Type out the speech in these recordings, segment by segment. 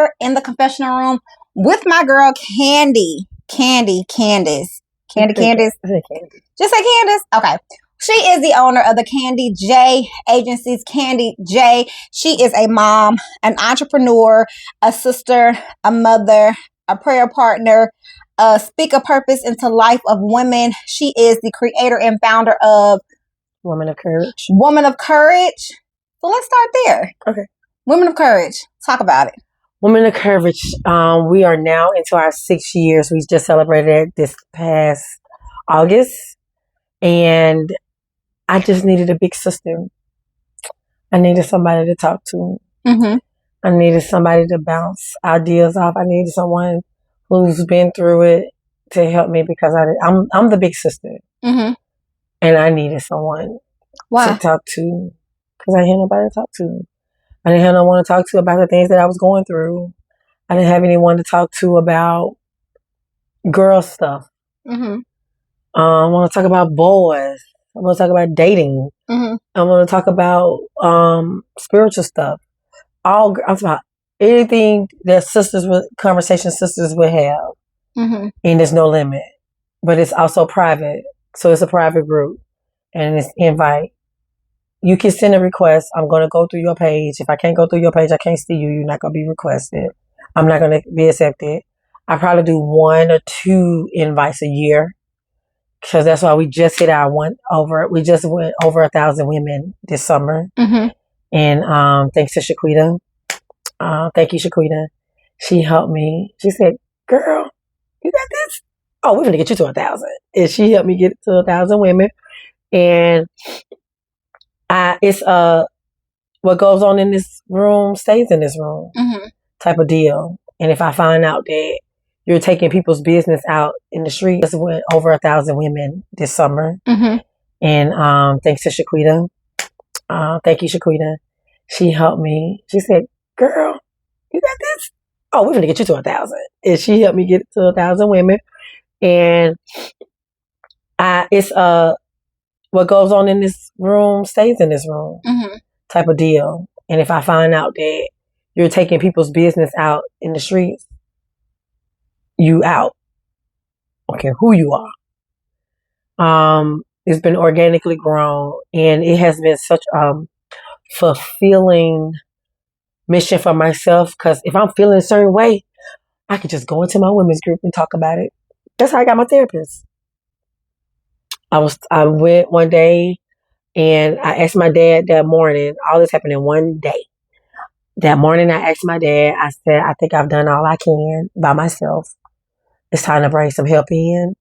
here in the confessional room with my girl Candace. Candace. Just say Candace? Okay. She is the owner of the Candy J agencies, Candy J. She is a mom, an entrepreneur, a sister, a mother, a prayer partner, a speak a purpose into life of women. She is the creator and founder of Woman of Courage. Woman of Courage. So let's start there. Okay. Women of Courage. Talk about it. Women of Courage. We are now into our 6 years. We just celebrated it this past August. And I just needed a big sister. I needed somebody to talk to. Mm-hmm. I needed somebody to bounce ideas off. I needed someone who's been through it to help me because I'm the big sister. Mm-hmm. And I needed someone to talk to because I didn't have nobody to talk to. I didn't have no one to talk to about the things that I was going through. I didn't have anyone to talk to about girl stuff. Mm-hmm. I want to talk about boys. I want to talk about dating. Mm-hmm. I want to talk about spiritual stuff. I'm talking about anything that conversation sisters would have. Mm-hmm. And there's no limit. But it's also private. So it's a private group. And it's invite. You can send a request. I'm going to go through your page. If I can't go through your page, I can't see you. You're not going to be requested. I'm not going to be accepted. I probably do 1 or 2 invites a year. Because that's why we just hit we just went over 1,000 women this summer. Mm-hmm. And thanks to Shaquita. Thank you, Shaquita. She helped me. She said, girl, you got this? Oh, we're going to get you to 1,000. And she helped me get to 1,000 women. And it's what goes on in this room stays in this room mm-hmm. type of deal. And if I find out that you're taking people's business out in the street, just went over 1,000 women this summer. Mm-hmm. And thanks to Shaquita. Thank you, Shaquita. She helped me. She said, girl, you got this? Oh, we're going to get you to 1,000. And she helped me get to 1,000 women. And it's what goes on in this room stays in this room mm-hmm. type of deal. And if I find out that you're taking people's business out in the streets, you out. I don't care who you are. It's been organically grown, and it has been such fulfilling mission for myself. Because if I'm feeling a certain way, I could just go into my women's group and talk about it. That's how I got my therapist. I went one day and I asked my dad that morning. All this happened in one day. That morning, I asked my dad. I said, I think I've done all I can by myself. It's time to bring some help in.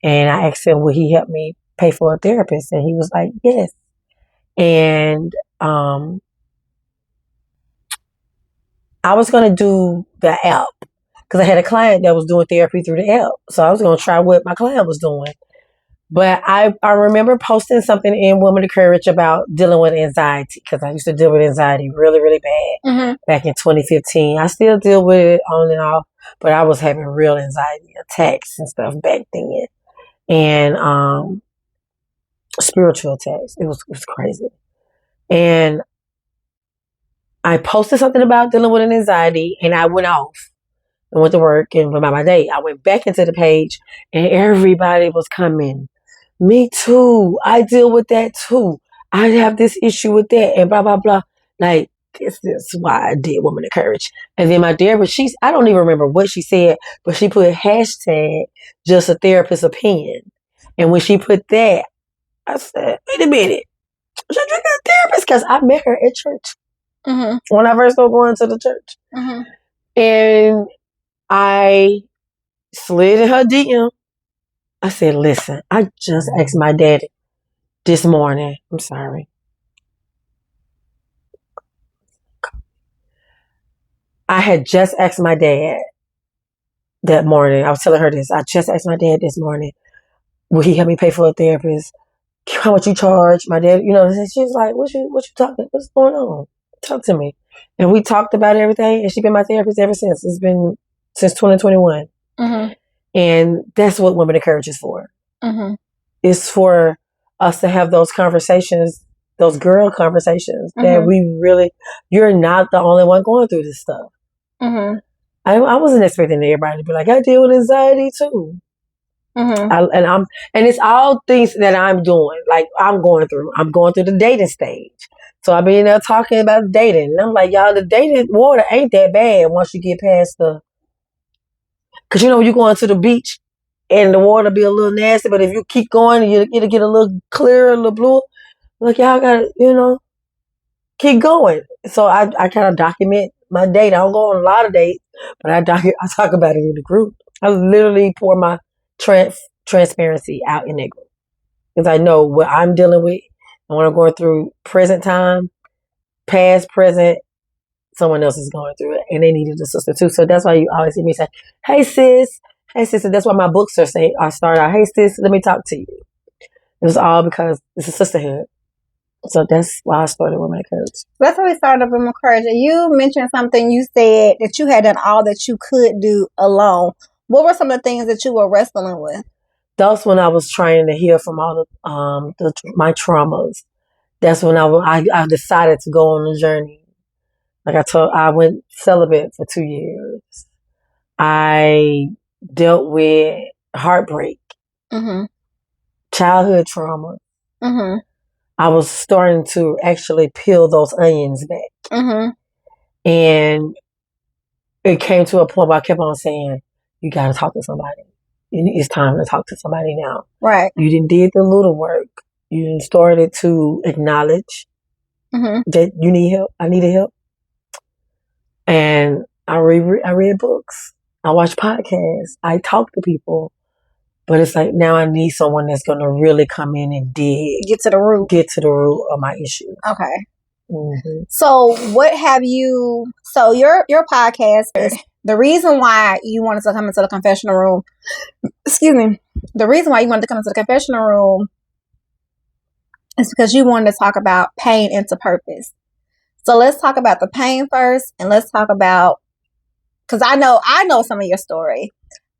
And I asked him, would he help me pay for a therapist? And he was like, yes. And I was going to do the app because I had a client that was doing therapy through the app. So I was going to try what my client was doing. But I remember posting something in Women of Courage about dealing with anxiety because I used to deal with anxiety really, really bad mm-hmm. back in 2015. I still deal with it on and off, but I was having real anxiety attacks and stuff back then. And spiritual attacks. It was crazy. And I posted something about dealing with an anxiety and I went off and went to work and went by my day. I went back into the page and everybody was coming. Me too. I deal with that too. I have this issue with that and blah, blah, blah. Like, this is why I did Woman of Courage. And then my therapist, I don't even remember what she said, but she put hashtag just a therapist's opinion. And when she put that, I said, wait a minute. Should I get a therapist? Because I met her at church. Mm-hmm. When I first started going to the church. Mm-hmm. And I slid in her DM. I said, listen, I just asked my daddy this morning. I'm sorry. I had just asked my dad that morning. I was telling her this. I just asked my dad this morning, will he help me pay for a therapist? How much you charge? My dad, she was like, what you talking? What's going on? Talk to me. And we talked about everything, and she's been my therapist ever since. It's been since 2021. Mm-hmm. And that's what Women of Courage is for. Mm-hmm. It's for us to have those conversations, those girl conversations mm-hmm. that we really, you're not the only one going through this stuff. Mm-hmm. I wasn't expecting everybody to be like, I deal with anxiety too. Mm-hmm. And it's all things that I'm doing. Like I'm going through the dating stage. So I've been there talking about dating. And I'm like, y'all, the dating water ain't that bad once you get past cause you go into the beach and the water be a little nasty, but if you keep going, it'll get a little clearer, a little blue. Look, y'all gotta, keep going. So I kind of document my date. I don't go on a lot of dates, but I talk about it in the group. I literally pour my transparency out in that group because I know what I'm dealing with and what I'm going through present time, past, present. Someone else is going through it, and they needed a sister too. So that's why you always hear me say, "Hey sis, hey sis." And that's why my books are saying I start out, "Hey sis, let me talk to you." It was all because it's a sisterhood. So that's why I started Women of Courage. That's how we started up Women of Courage. And you mentioned something. You said that you had done all that you could do alone. What were some of the things that you were wrestling with? That's when I was trying to heal from all my traumas. That's when I decided to go on a journey. Like I went celibate for 2 years. I dealt with heartbreak, childhood trauma. I was starting to actually peel those onions back. And it came to a point where I kept on saying, you got to talk to somebody. It's time to talk to somebody now. Right. You didn't did the little work. You didn't started to acknowledge that you need help. I needed help. And I read books. I watch podcasts. I talk to people. But it's like now I need someone that's going to really come in and get to the root of my issue. Okay. So what have you? So your podcast. The reason why you wanted to come into the confessional room. Excuse me. The reason why you wanted to come into the confessional room is because you wanted to talk about pain into purpose. So let's talk about the pain first, and let's talk about, because I know some of your story.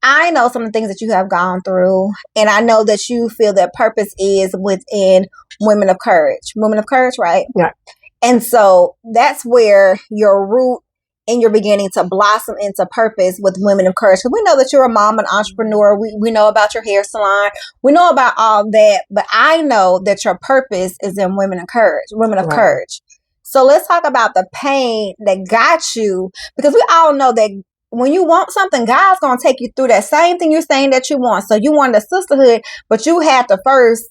I know some of the things that you have gone through, and I know that you feel that purpose is within Women of Courage. Women of Courage, right? Yeah. And so that's where your root and you're beginning to blossom into purpose with Women of Courage. Because we know that you're a mom, an entrepreneur. We know about your hair salon. We know about all that. But I know that your purpose is in Women of Courage. Women of Courage. So let's talk about the pain that got you. Because we all know that when you want something, God's going to take you through that same thing you're saying that you want. So you wanted a sisterhood, but you had to first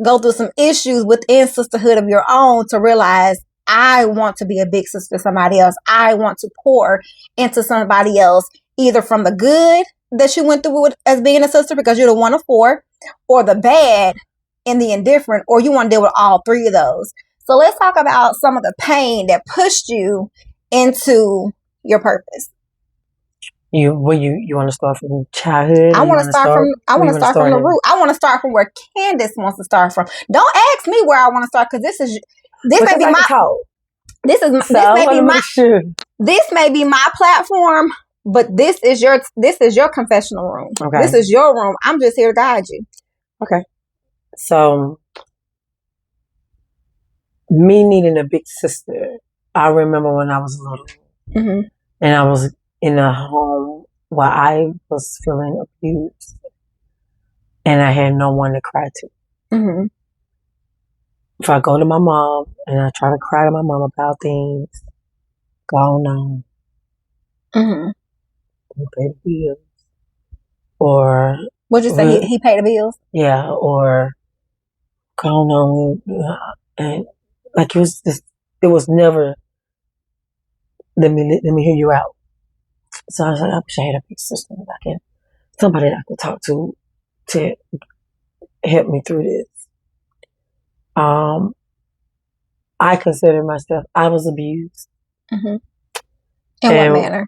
go through some issues within sisterhood of your own to realize, I want to be a big sister to somebody else. I want to pour into somebody else, either from the good that you went through as being a sister because you're the one of four, or the bad and the indifferent, or you want to deal with all three of those. So let's talk about some of the pain that pushed you into your purpose. You want to start from childhood? I want to start from the root. I want to start from where Candace wants to start from. Don't ask me where I want to start, because this may be my platform, but this is your confessional room. Okay. This is your room. I'm just here to guide you. Okay. So me needing a big sister, I remember when I was little, and I was in a home where I was feeling abused, and I had no one to cry to. If I go to my mom and I try to cry to my mom about things going on, he pay the bills, or what'd you say? He paid the bills? Yeah, or going on, and like it was never. Let me hear you out. So I was like, I wish I had a big sister somebody that I could talk to help me through this. I consider myself, I was abused. In what manner?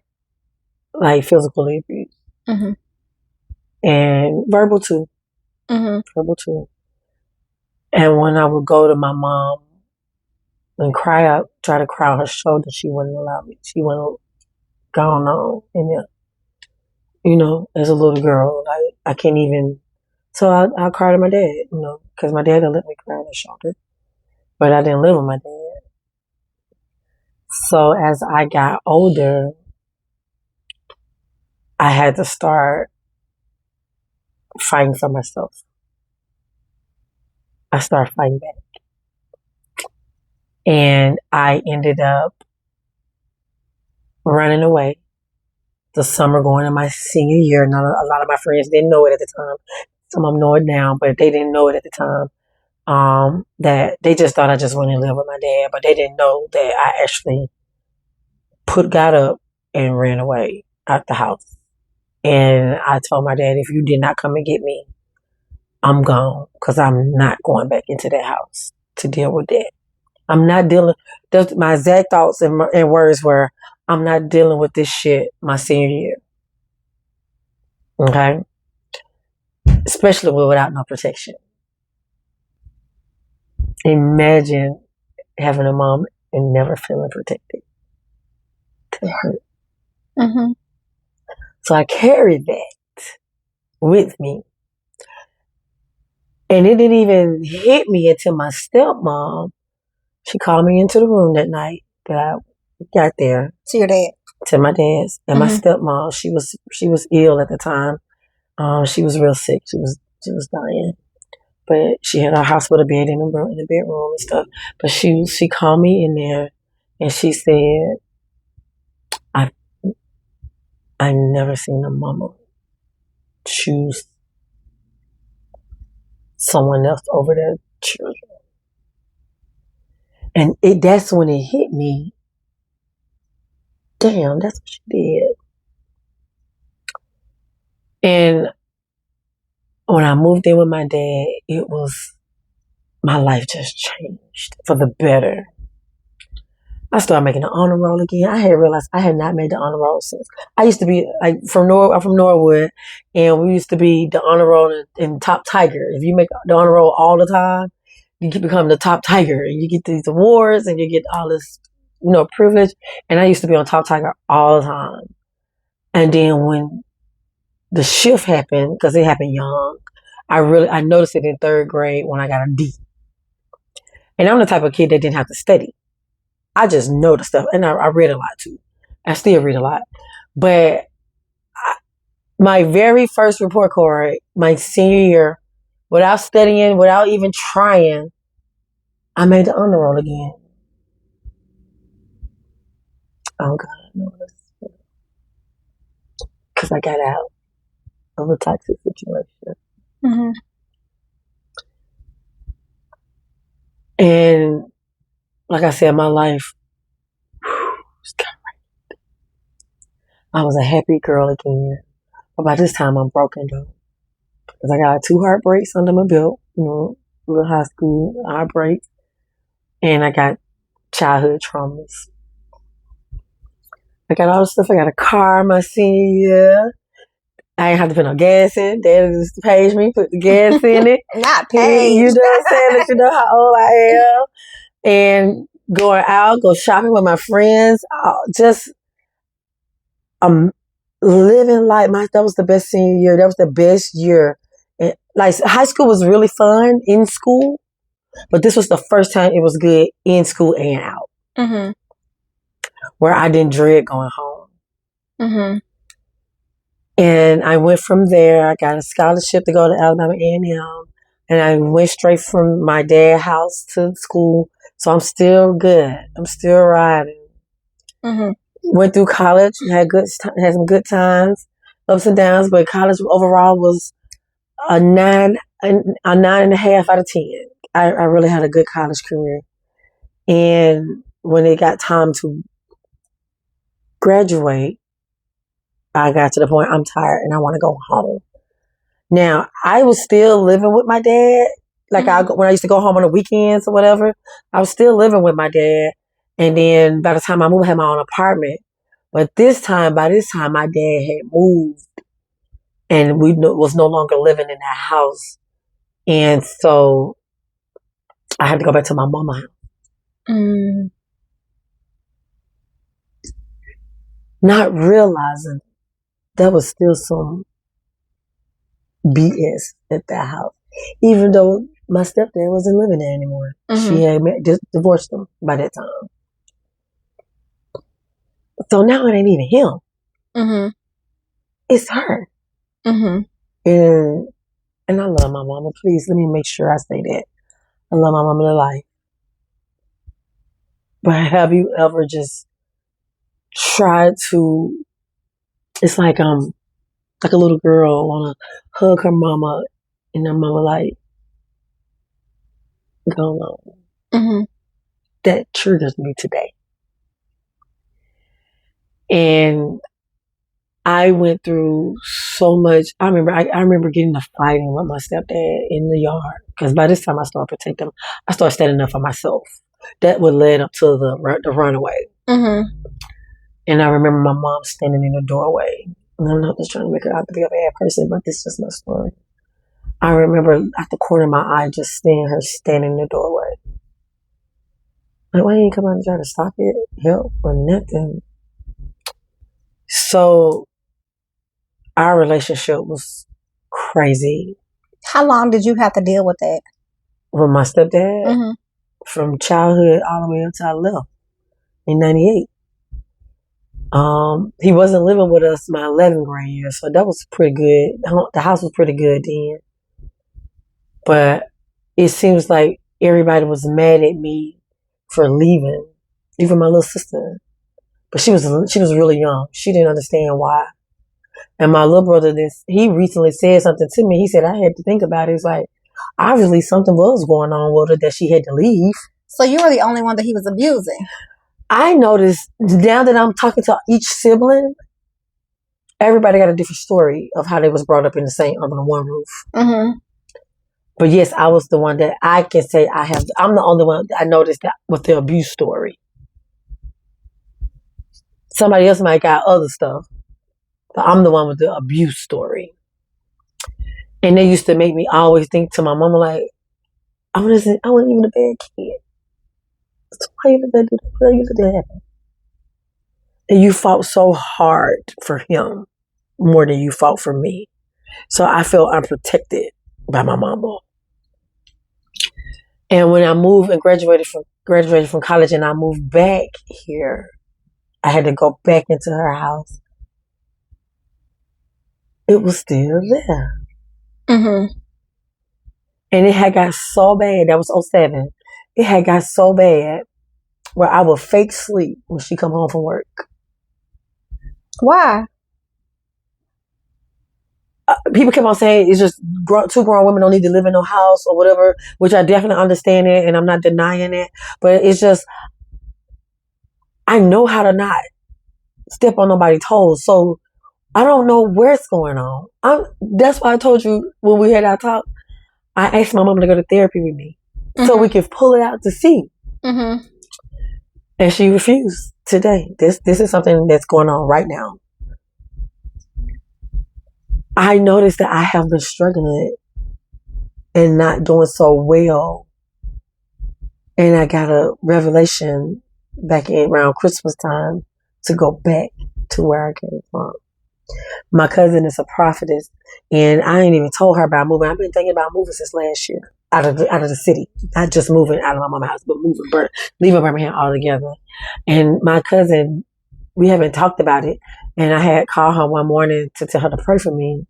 Like physically abused. And verbal too. Verbal too. And when I would go to my mom and try to cry on her shoulder, she wouldn't allow me. She wouldn't go on. And as a little girl, I can't even. So I cried to my dad, because my dad didn't let me cry on his shoulder. But I didn't live with my dad. So as I got older, I had to start fighting for myself. I started fighting back. And I ended up running away the summer going in my senior year. Now, a lot of my friends didn't know it at the time. Some of them know it now, but they didn't know it at the time. That they just thought I just went and lived with my dad, but they didn't know that I actually got up and ran away out the house. And I told my dad, if you did not come and get me, I'm gone, because I'm not going back into that house to deal with that. I'm not dealing. My exact thoughts and words were, I'm not dealing with this shit my senior year. Okay? Especially without no protection. Imagine having a mom and never feeling protected. That hurt. Mm-hmm. So I carried that with me. And it didn't even hit me until my stepmom, she called me into the room that night that I got there. To your dad? To my dad's. And my stepmom, she was ill at the time. She was real sick. She was dying. But she had a hospital bed in the bedroom and stuff. But she called me in there and she said, I've never seen a mama choose someone else over their children. And that's when it hit me. Damn, that's what she did. And when I moved in with my dad, my life just changed for the better. I started making the honor roll again. I had realized I had not made the honor roll since. I used to be I'm from Norwood, and we used to be the honor roll in top tiger. If you make the honor roll all the time, you can become the top tiger, and you get these awards, and you get all this, privilege. And I used to be on top tiger all the time. And then when the shift happened, because it happened young, I noticed it in third grade when I got a D. And I'm the type of kid that didn't have to study. I just know the stuff. And I read a lot too. I still read a lot. But my very first report card, my senior year, without studying, without even trying, I made the honor roll again. Oh God, no. Because I got out of a toxic situation. Mm-hmm. And like I said, my life was kind of right. I was a happy girl again. But by this time, I'm broken though. Because I got 2 heartbreaks under my belt, little high school heartbreaks. And I got childhood traumas. I got all the stuff. I got a car my senior year. I ain't have to put no gas in. Dad just paid me, put the gas in it. Not paid. You know what I'm saying? Let you know how old I am. And going out, go shopping with my friends. Just living life. That was the best senior year. That was the best year. And, high school was really fun in school, but this was the first time it was good in school and out. Mm-hmm. Where I didn't dread going home. Mm-hmm. And I went from there. I got a scholarship to go to Alabama A&M. And I went straight from my dad's house to school. So I'm still good. I'm still riding. Mm-hmm. Went through college. Had some good times, ups and downs. But college overall was a 9.5 out of 10. I really had a good college career. And when it got time to graduate, I got to the point I'm tired and I want to go home. Now, I was still living with my dad. When I used to go home on the weekends or whatever, I was still living with my dad. And then by the time I moved, I had my own apartment. But by this time, my dad had moved and we was no longer living in that house. And so I had to go back to my mama's house. Mm. Not realizing there was still some BS at that house. Even though my stepdad wasn't living there anymore. Mm-hmm. She had divorced him by that time. So now it ain't even him. Mm-hmm. it's her. Mm-hmm. And I love my mama. Please, let me make sure I say that. I love my mama to life. But have you ever just tried to, it's like a little girl wanna hug her mama and her mama like, go on. Mm-hmm. That triggers me today. And I went through so much. I remember getting a fighting with my stepdad in the yard. Because by this time I started protecting him. I started standing up for myself. That would lead up to the runaway. Mm-hmm. And I remember my mom standing in the doorway. And I'm not just trying to make her out to be a bad person, but this is just my story. I remember at the corner of my eye just seeing her standing in the doorway. Like, why didn't you come out and try to stop it, help, or nothing? So our relationship was crazy. How long did you have to deal with that? With my stepdad? Mm-hmm. From childhood all the way up till I left in 98. He wasn't living with us my 11th grade year, so that was pretty good. The house was pretty good then. But it seems like everybody was mad at me for leaving, even my little sister. But she was really young. She didn't understand why. And my little brother, he recently said something to me. He said, I had to think about it. It's like, obviously something was going on with her that she had to leave. So you were the only one that he was abusing? I noticed, now that I'm talking to each sibling, everybody got a different story of how they was brought up in the same, under one roof. Mm-hmm. But yes, I was the one that I can say I'm the only one that I noticed that with the abuse story. Somebody else might got other stuff, but I'm the one with the abuse story. And they used to make me always think to my mama, like, I wasn't even a bad kid. So why you let that do that? Why you let that happen? And you fought so hard for him more than you fought for me. So I felt unprotected by my mama. And when I moved and graduated from college and I moved back here, I had to go back into her house. It was still there. Mm-hmm. And it had got so bad. That was 2007. It had got so bad where I would fake sleep when she come home from work. Why? People kept on saying it's just two grown women don't need to live in no house or whatever, which I definitely understand it and I'm not denying it. But it's just, I know how to not step on nobody's toes. So I don't know what's going on. That's why I told you when we had our talk, I asked my mom to go to therapy with me so we could pull it out to see. Mm-hmm. And she refused today. This is something that's going on right now. I noticed that I have been struggling and not doing so well. And I got a revelation back around Christmas time to go back to where I came from. My cousin is a prophetess, and I ain't even told her about moving. I've been thinking about moving since last year out of the city. Not just moving out of my mama's house, but leaving Birmingham altogether. And my cousin, we haven't talked about it, and I had called her one morning to tell her to pray for me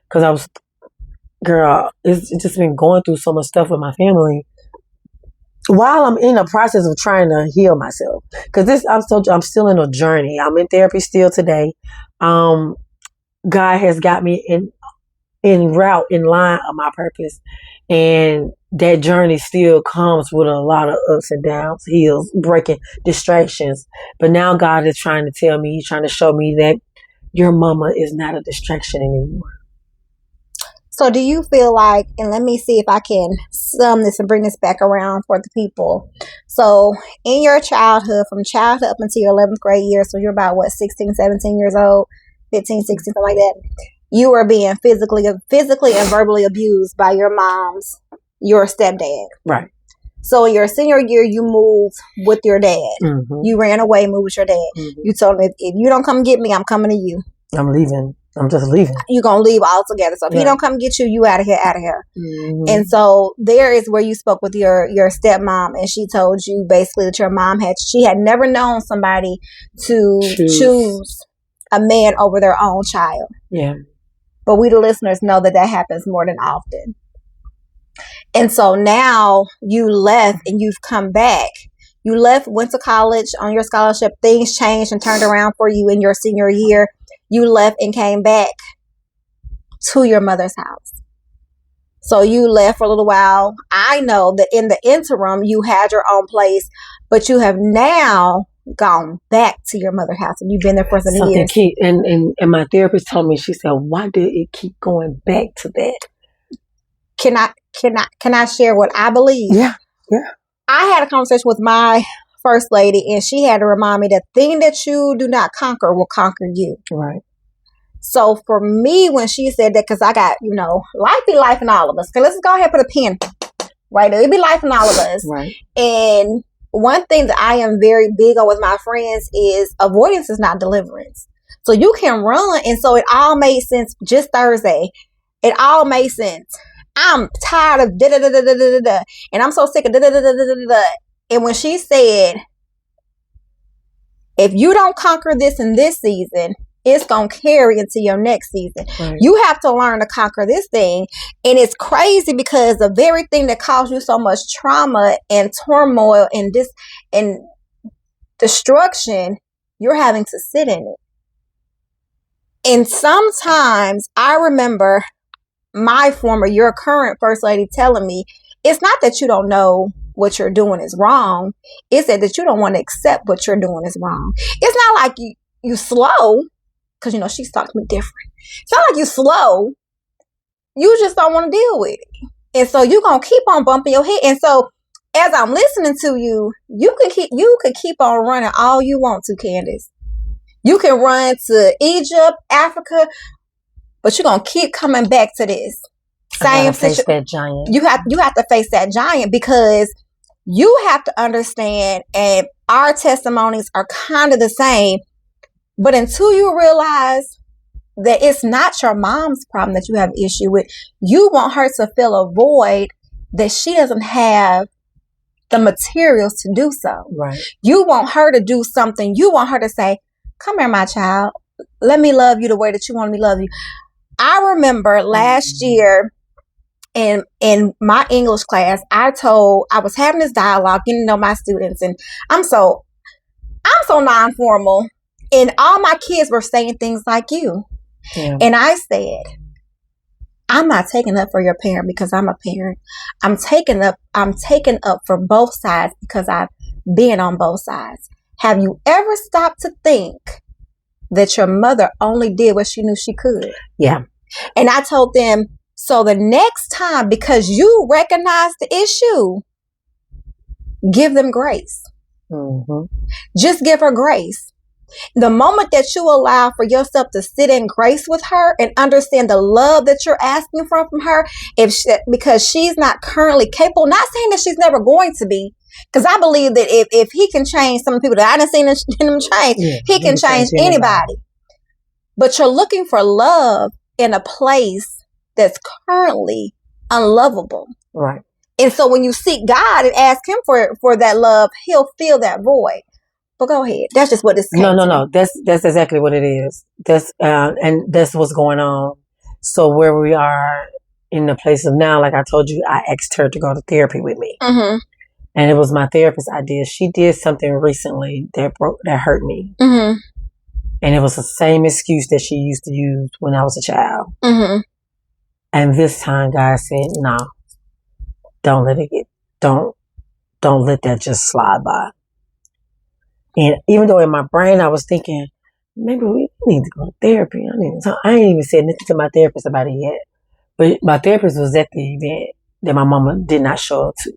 because it's just been going through so much stuff with my family while I'm in the process of trying to heal myself. Because I'm still in a journey. I'm in therapy still today. God has got me in line of my purpose, and that journey still comes with a lot of ups and downs, hills, breaking, distractions. But now God is trying to tell me, He's trying to show me that your mama is not a distraction anymore. So do you feel like, and let me see if I can sum this and bring this back around for the people. So in your childhood, from childhood up until your 11th grade year, so you're about 16, 17 years old, 15, 16, something like that, you were being physically and verbally abused by your stepdad. Right. So in your senior year, you moved with your dad. Mm-hmm. You ran away, moved with your dad. Mm-hmm. You told him, if you don't come get me, I'm coming to you. I'm leaving. I'm just leaving. You're going to leave altogether. So if he don't come get you, you out of here. Mm-hmm. And so there is where you spoke with your stepmom, and she told you basically that your mom she had never known somebody to choose a man over their own child. Yeah. But we, the listeners, know that happens more than often. And so now you left and you've come back. You left, went to college on your scholarship. Things changed and turned around for you in your senior year. You left and came back to your mother's house. So you left for a little while. I know that in the interim, you had your own place, but you have now gone back to your mother's house, and you've been there for some years. And my therapist told me, she said, why did it keep going back to that? Can I share what I believe? Yeah. I had a conversation with my first lady, and she had to remind me that thing that you do not conquer will conquer you. Right. So for me, when she said that, because I got, life be life in all of us. Okay, let's go ahead and put a pin right there. It be life in all of us. Right. And one thing that I am very big on with my friends is avoidance is not deliverance. So you can run. And so it all made sense just Thursday. It all made sense. I'm tired of da-da-da-da-da-da-da. And I'm so sick of da-da-da-da-da-da. And when she said, if you don't conquer this in this season, it's going to carry into your next season. Right. You have to learn to conquer this thing. And it's crazy because the very thing that caused you so much trauma and turmoil and destruction, you're having to sit in it. And sometimes I remember your current first lady telling me, it's not that you don't know what you're doing is wrong. It's that you don't want to accept what you're doing is wrong. It's not like you slow. Because, she's talking to me different. It's not like you slow. You just don't want to deal with it. And so you're going to keep on bumping your head. And so as I'm listening to you, you can keep on running all you want to, Candace. You can run to Egypt, Africa, but you're going to keep coming back to this. Same situation. That giant. You have to face that giant because you have to understand, and our testimonies are kind of the same. But until you realize that it's not your mom's problem that you have an issue with, you want her to fill a void that she doesn't have the materials to do so. Right. You want her to do something. You want her to say, come here, my child. Let me love you the way that you want me to love you. I remember last year in my English class, I was having this dialogue, getting to know my students, and I'm so non-formal. And all my kids were saying things like you. Yeah. And I said, I'm not taking up for your parent because I'm a parent. I'm taking up for both sides because I've been on both sides. Have you ever stopped to think that your mother only did what she knew she could? Yeah. And I told them, so the next time, because you recognize the issue, give them grace. Mm-hmm. Just give her grace. The moment that you allow for yourself to sit in grace with her and understand the love that you're asking from her, because she's not currently capable, not saying that she's never going to be, because I believe that if he can change some of the people that I done seen him change, he can change anybody. But you're looking for love in a place that's currently unlovable. Right. And so when you seek God and ask him for that love, he'll fill that void. But go ahead. That's just what this is. No. That's exactly what it is. And that's what's going on. So where we are in the place of now, like I told you, I asked her to go to therapy with me. Mm-hmm. And it was my therapist's idea. She did something recently that hurt me. Mm-hmm. And it was the same excuse that she used to use when I was a child. Mm-hmm. And this time God said, no, don't let that just slide by. And even though in my brain I was thinking, maybe we need to go to therapy. I ain't even said nothing to my therapist about it yet. But my therapist was at the event that my mama did not show up to.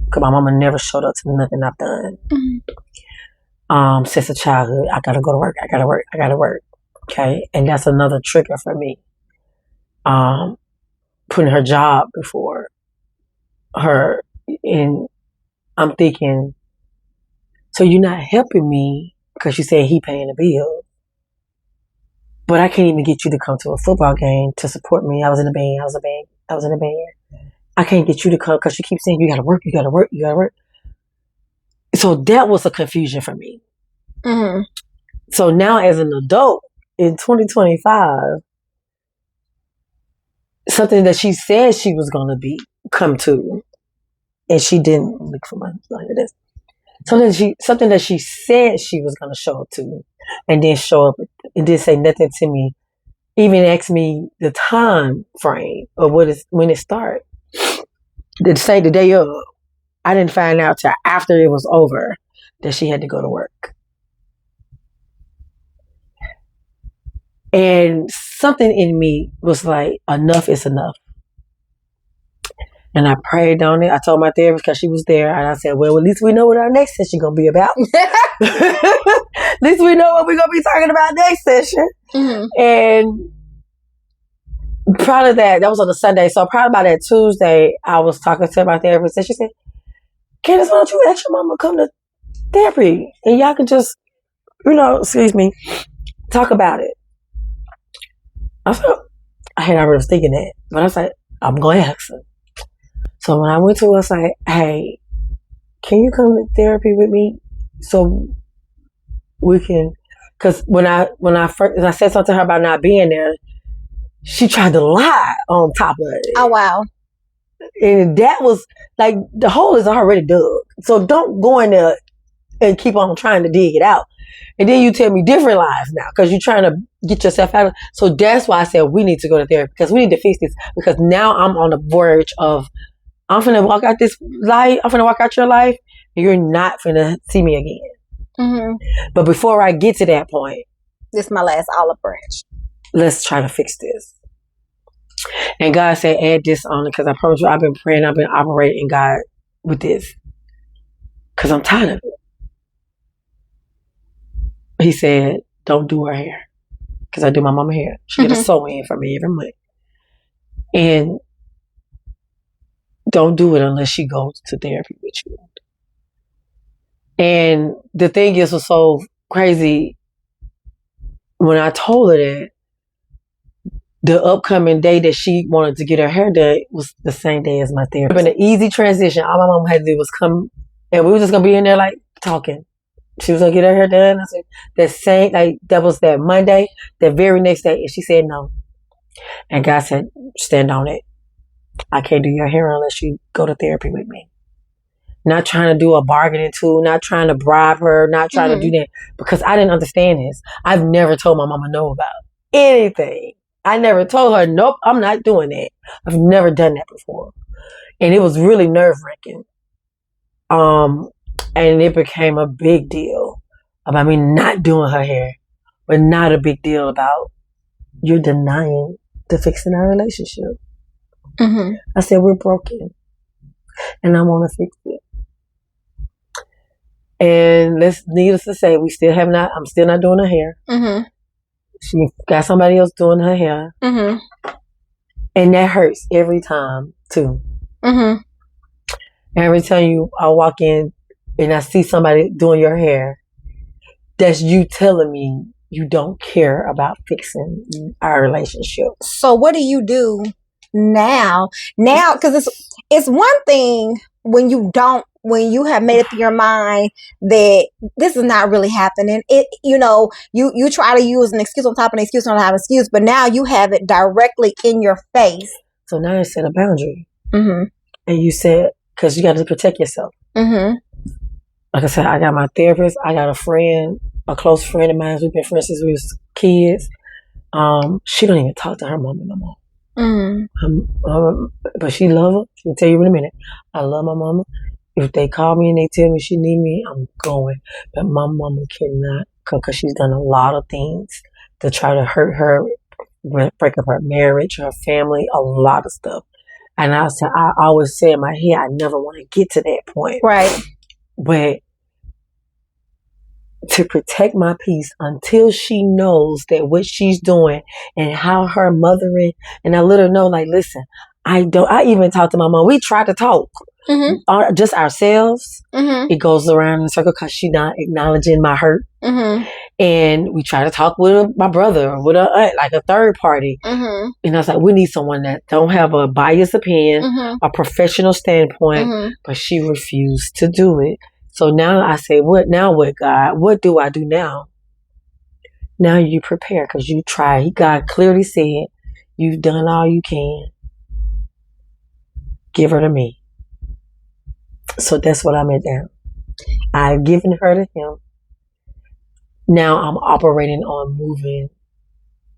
Because my mama never showed up to nothing I've done. Mm-hmm. Since a childhood, I gotta go to work. I gotta work. Okay. And that's another trigger for me. Putting her job before her. And I'm thinking, so you're not helping me because you said he paying the bill. But I can't even get you to come to a football game to support me. I was in a band. I can't get you to come because you keep saying you gotta work. So that was a confusion for me. Mm-hmm. So now as an adult, in 2025, something that she said she was going to come to, and she didn't look for my like this. Something that she said she was going to show up to, and then show up and didn't say nothing to me. Even asked me the time frame of when it started. Say the day of. I didn't find out till after it was over that she had to go to work. And something in me was like, enough is enough. And I prayed on it. I told my therapist because she was there, and I said, well, at least we know what our next session going to be about. At least we know what we're going to be talking about next session. Mm-hmm. And prior to that was on a Sunday. So prior about that Tuesday, I was talking to my therapist, and she said, Candace, why don't you ask your mama to come to therapy? And y'all can just, talk about it. I had already was thinking that, but I was like, I'm going to ask her. So when I went to her, I was like, hey, can you come to therapy with me so we can, because when I said something to her about not being there, she tried to lie on top of it. Oh, wow. And that was like, the hole is already dug. So don't go in there and keep on trying to dig it out. And then you tell me different lies now because you're trying to get yourself out of it. So that's why I said we need to go to therapy, because we need to fix this. Because now I'm on the verge of, I'm finna walk out this life. I'm finna walk out your life, and you're not finna see me again. Mm-hmm. But before I get to that point, this is my last olive branch. Let's try to fix this. And God said, add this on it, because I promise you, I've been praying, I've been operating God with this, because I'm tired of it. He said, don't do her hair, because I do my mama hair. She get a sew in for me every month. And don't do it unless she goes to therapy with you. And the thing is, was so crazy. When I told her that, the upcoming day that she wanted to get her hair done was the same day as my therapy. It was an easy transition. All my mom had to do was come, and we were just going to be in there like talking. She was going to get her hair done. I said, that was that Monday, that very next day. And she said no. And God said, stand on it. I can't do your hair unless you go to therapy with me. Not trying to do a bargaining tool, not trying to bribe her, not trying to do that, because I didn't understand this. I've never told my mama no about anything. I never told her, nope, I'm not doing that. I've never done that before. And it was really nerve-wracking. And it became a big deal about me not doing her hair, but not a big deal about you're denying the fixing our relationship. Mm-hmm. I said, we're broken, and I want to fix it. And needless to say, I'm still not doing her hair. Mm-hmm. She got somebody else doing her hair. Mm-hmm. And that hurts every time, too. Mm-hmm. Every time I walk in and I see somebody doing your hair, that's you telling me you don't care about fixing our relationship. So what do you do now? Because it's one thing when you have made up your mind that this is not really happening. You try to use an excuse on top of an excuse on top of an excuse, but now you have it directly in your face. So now you set a boundary. Mm-hmm. And you said, because you got to protect yourself. Mm-hmm. Like I said, I got my therapist. I got a close friend of mine. We've been friends since we was kids. She don't even talk to her mama no more. Mm-hmm. But she love her. She'll tell you in a minute. I love my mama. If they call me and they tell me she need me, I'm going. But my mama cannot come because she's done a lot of things to try to hurt her, break up her marriage, her family, a lot of stuff. And I always say in my head, I never want to get to that point. Right. But to protect my peace until she knows that what she's doing and how her mothering, and I let her know, like, listen, I even talked to my mom. We tried to talk. Mm-hmm. Just ourselves. Mm-hmm. It goes around in a circle because she's not acknowledging my hurt. Mm-hmm. And we try to talk with my brother or with a aunt, like a third party. Mm-hmm. And I was like, we need someone that don't have a biased opinion, a professional standpoint, but she refused to do it. So now I say, what now with God? What do I do now? Now you prepare because you tried. God clearly said, you've done all you can. Give her to me. So that's what I'm at now. I've given her to him. Now I'm operating on moving,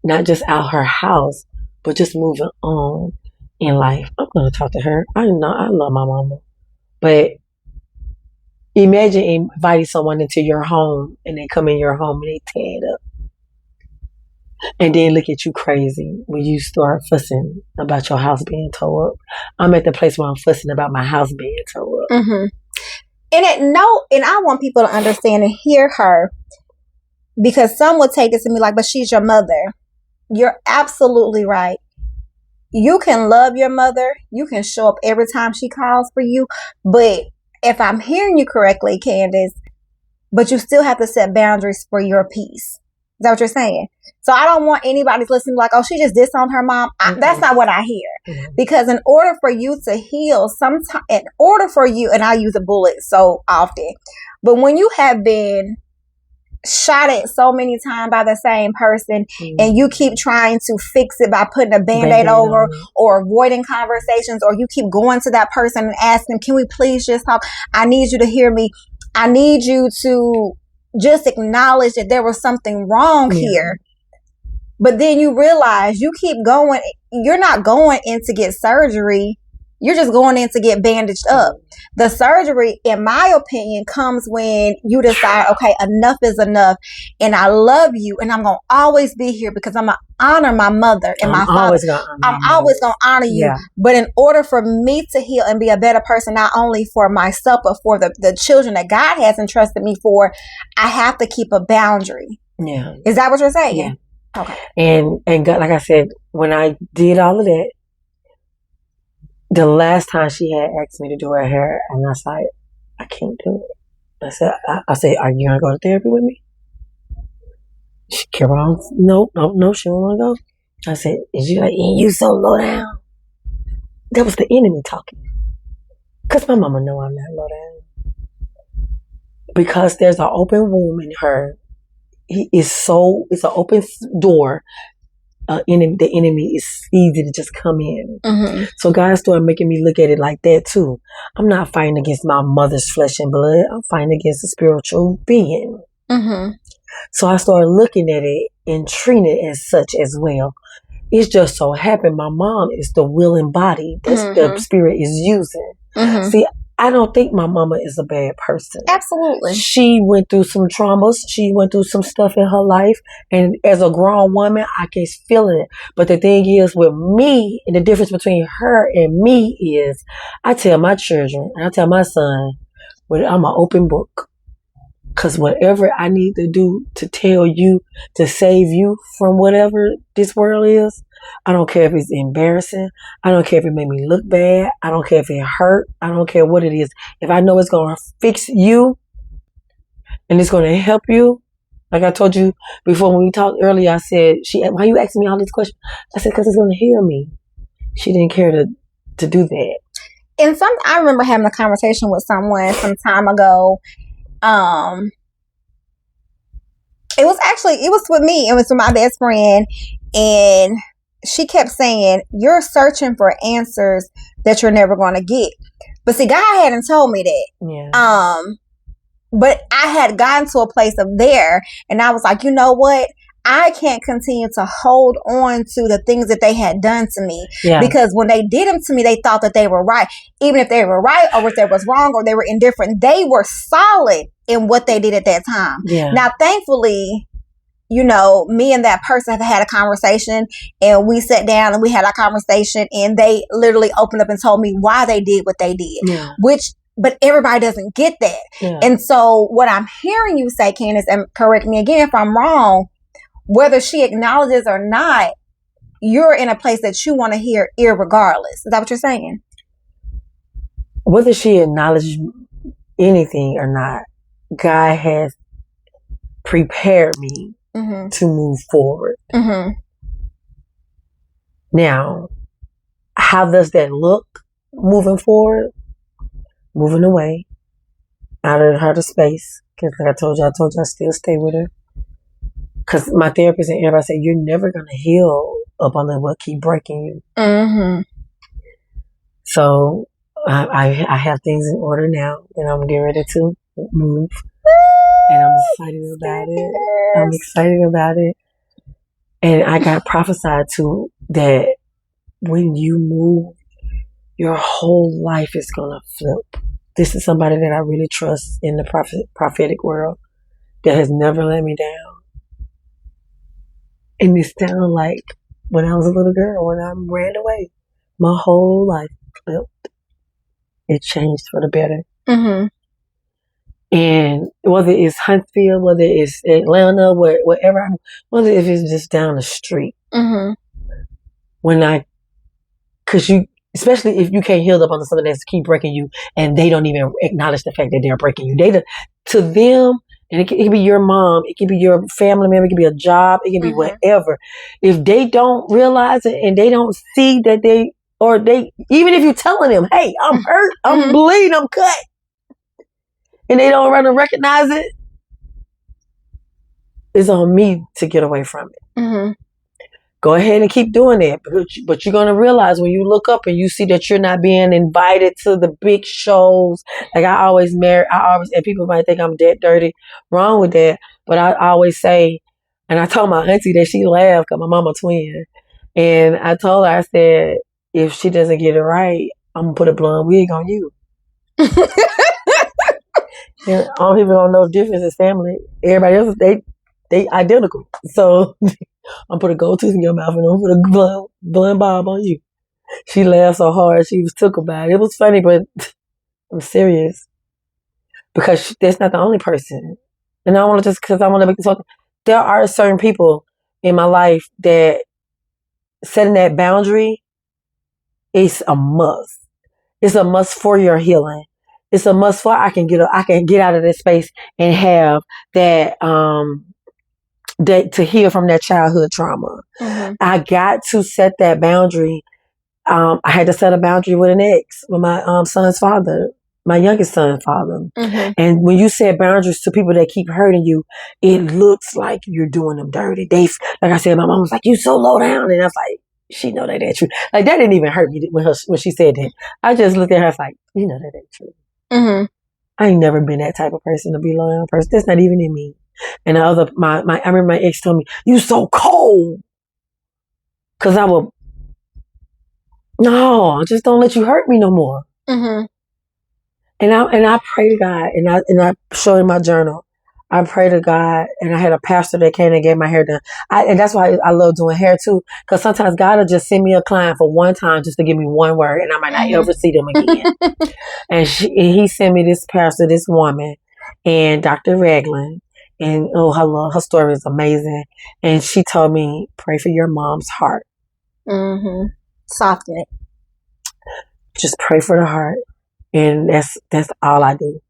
not just out her house, but just moving on in life. I'm going to talk to her. I know I love my mama. But imagine inviting someone into your home and they come in your home and they tear it up. And then look at you crazy when you start fussing about your house being tore up. I'm at the place where I'm fussing about my house being tore up. Mm-hmm. And I want people to understand and hear her, because some will take this and be like, but she's your mother. You're absolutely right. You can love your mother. You can show up every time she calls for you. But if I'm hearing you correctly, Candace, but you still have to set boundaries for your peace. Is that what you're saying? So I don't want anybody's listening like, oh, she just disowned her mom. That's not what I hear. Mm-hmm. Because in order for you to heal, in order for you, and I use a bullet so often, but when you have been shot at so many times by the same person, and you keep trying to fix it by putting a band-aid over or avoiding conversations, or you keep going to that person and asking, can we please just talk? I need you to hear me. I need you to just acknowledge that there was something wrong here. But then you realize you keep going. You're not going in to get surgery. You're just going in to get bandaged up. The surgery, in my opinion, comes when you decide, okay, enough is enough. And I love you. And I'm going to always be here because I'm going to honor my mother and my father. I'm always going to honor you. Yeah. But in order for me to heal and be a better person, not only for myself, but for the children that God has entrusted me for, I have to keep a boundary. Yeah. Is that what you're saying? Yeah. Okay. And God, like I said, when I did all of that, the last time she had asked me to do her hair, and I was like, I can't do it. I said, are you going to go to therapy with me? She kept on, no, she don't want to go. I said, is you like, you so low down? That was the enemy talking. Because my mama know I'm not low down. Because there's an open womb in her. It's an open door. The enemy is easy to just come in. Mm-hmm. So God started making me look at it like that too. I'm not fighting against my mother's flesh and blood. I'm fighting against a spiritual being. Mm-hmm. So I started looking at it and treating it as such as well. It's just so happened my mom is the willing body that the spirit is using. Mm-hmm. See, I don't think my mama is a bad person. Absolutely. She went through some traumas. She went through some stuff in her life. And as a grown woman, I can feel it. But the thing is with me, and the difference between her and me is, I tell my children, and I tell my son, I'm an open book. Because whatever I need to do to tell you, to save you from whatever this world is, I don't care if it's embarrassing. I don't care if it made me look bad. I don't care if it hurt. I don't care what it is. If I know it's going to fix you and it's going to help you, like I told you before when we talked earlier, I said, why are you asking me all these questions? I said, because it's going to heal me. She didn't care to do that. And I remember having a conversation with someone some time ago. It was with me. It was with my best friend, and she kept saying, you're searching for answers that you're never going to get. But see, God hadn't told me that. Yeah. But I had gotten to a place of there, and I was like, you know what? I can't continue to hold on to the things that they had done to me. Yeah. Because when they did them to me, they thought that they were right. Even if they were right or if they was wrong or they were indifferent, they were solid in what they did at that time. Yeah. Now, thankfully, me and that person have had a conversation, and we sat down and we had a conversation, and they literally opened up and told me why they did what they did. Yeah. But everybody doesn't get that. Yeah. And so what I'm hearing you say, Candace, and correct me again if I'm wrong, whether she acknowledges or not, you're in a place that you want to hear irregardless. Is that what you're saying? Whether she acknowledges anything or not, God has prepared me to move forward. Mm-hmm. Now, how does that look moving forward? Moving away out of her space. Because like I told you I still stay with her. because my therapist and everybody said, you're never going to heal up on what keep breaking you. Mm-hmm. So I have things in order now, and I'm getting ready to move. And I'm excited about it. I'm excited about it. And I got prophesied to that when you move, your whole life is going to flip. This is somebody that I really trust in the prophetic world that has never let me down. And it sounded like when I was a little girl, when I ran away, my whole life flipped. It changed for the better. Mm-hmm. And whether it's Huntsville, whether it's Atlanta, wherever, whether if it's just down the street. Mm-hmm. Because you, especially if you can't heal up on something that's keep breaking you, and they don't even acknowledge the fact that they're breaking you. To them, and it can be your mom, it can be your family member, it can be a job, it can be whatever. If they don't realize it and they don't see that even if you're telling them, hey, I'm hurt, I'm bleeding, I'm cut, and they don't run to recognize it, it's on me to get away from it. Mm-hmm. Go ahead and keep doing it. But you're going to realize when you look up and you see that you're not being invited to the big shows. Like and people might think I'm dead dirty, wrong with that. But I always say, and I told my auntie that, she laughed because my mama twin. And I told her, I said, if she doesn't get it right, I'm going to put a blonde wig on you. And all people don't know the difference is family. Everybody else, they identical. So I'm put a gold tooth in your mouth and I'm put a blonde bob on you. She laughed so hard. She was took about it. It was funny, but I'm serious. Because that's not the only person. And I want to because I want to make this whole thing. There are certain people in my life that setting that boundary is a must. It's a must for your healing. It's a must for I can get out of this space and have that to heal from that childhood trauma. Mm-hmm. I got to set that boundary. I had to set a boundary with an ex, with my son's father, my youngest son's father. Mm-hmm. And when you set boundaries to people that keep hurting you, it looks like you're doing them dirty. Like I said, my mom was like, "You so low down," and I was like, "She know that ain't true." Like that didn't even hurt me when she said that. I just looked at her like, "You know that ain't true." Mm-hmm. I ain't never been that type of person to be low down person. That's not even in me. And I remember my ex told me, "You so cold." Cause no, just don't let you hurt me no more. Mm-hmm. And I pray to God, and I show in my journal, I pray to God, and I had a pastor that came and gave my hair done. And that's why I love doing hair too, because sometimes God will just send me a client for one time just to give me one word, and I might not ever see them again. And he sent me this pastor, this woman, and Dr. Ragland. And her story is amazing. And she told me, pray for your mom's heart. Mm-hmm. Soften it. Just pray for the heart. And that's all I do.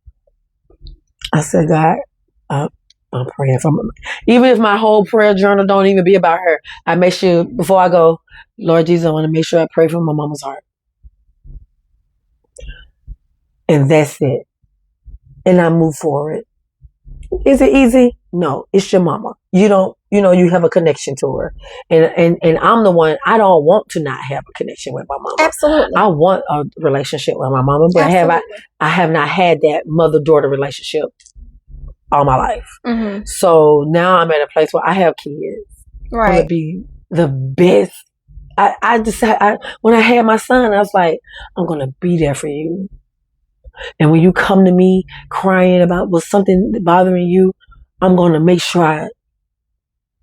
I said, God, I'm praying for my, even if my whole prayer journal don't even be about her, I make sure before I go, Lord Jesus, I want to make sure I pray for my mama's heart. And that's it. And I move forward. Is it easy? No, it's your mama. You have a connection to her. And I'm the one, I don't want to not have a connection with my mama. Absolutely. I want a relationship with my mama, but I have not had that mother-daughter relationship all my life. Mm-hmm. So now I'm at a place where I have kids. Right. I want to be the best. When I had my son, I was like, I'm going to be there for you. And when you come to me crying about what's something bothering you, I'm going to make sure I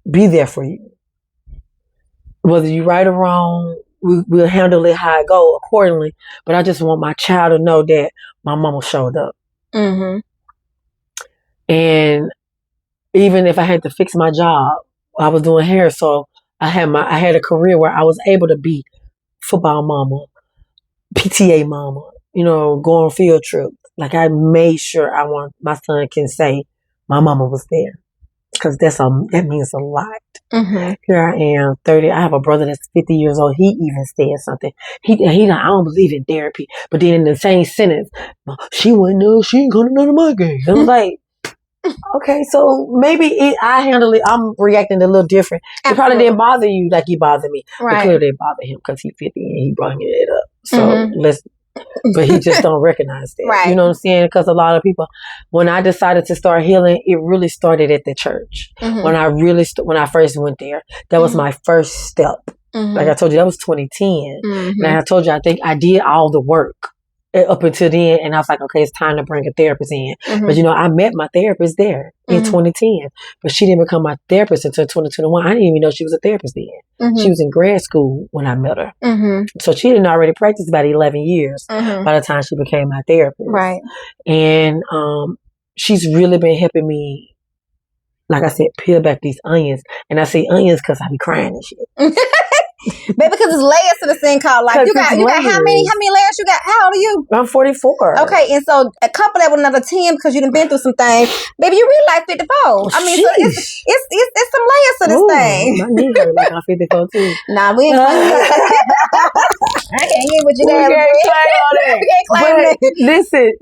be there for you. Whether you're right or wrong, we'll handle it how it go accordingly. But I just want my child to know that my mama showed up. Mm-hmm. And even if I had to fix my job, I was doing hair, so I had a career where I was able to be football mama, PTA mama, go on field trips. Like I made sure my son can say my mama was there, because that means a lot. Mm-hmm. Here I am, 30. I have a brother that's 50 years old. He even said something. I don't believe in therapy, but then in the same sentence, she wouldn't know. She ain't going to none of my games. I was like, Okay, so maybe I handle it. I'm reacting a little different. It probably didn't bother you like it bothered me. Right. But clearly it bothered him because he's 50 and he brought it up. So but he just don't recognize that. Right. You know what I'm saying? Because a lot of people, when I decided to start healing, it really started at the church. When I first went there, that was my first step. Like I told you, that was 2010. And I told you, I think I did all the work up until then, and I was like, okay, it's time to bring a therapist in. But you know, I met my therapist there in 2010, but she didn't become my therapist until 2021. I didn't even know she was a therapist then. She was in grad school when I met her, so she didn't already practice about 11 years by the time she became my therapist. Right, and she's really been helping me. Like I said, peel back these onions, and I say onions because I be crying and shit. Baby, because it's layers to this thing called life. You got how many layers you got? How old are you? I'm 44. Okay, and so a couple that with another 10 because you done been through some things. Baby, you really like 54. I mean, so it's some layers to this thing. My knee hurt like I'm 54 too. Nah, we ain't claiming that. I can't get what you We can't claim that. Listen,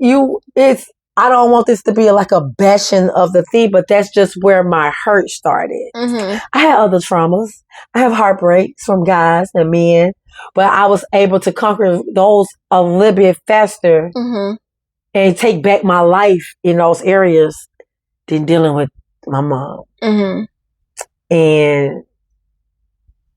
I don't want this to be like a bashing of the thing, but that's just where my hurt started. I had other traumas. I have heartbreaks from guys and men, but I was able to conquer those a little bit faster and take back my life in those areas than dealing with my mom. And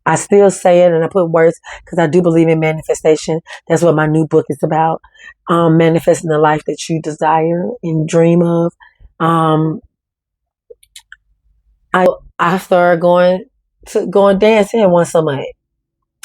I still say it and I put words because I do believe in manifestation. That's what my new book is about. Manifesting the life that you desire and dream of. I started going dancing one summer.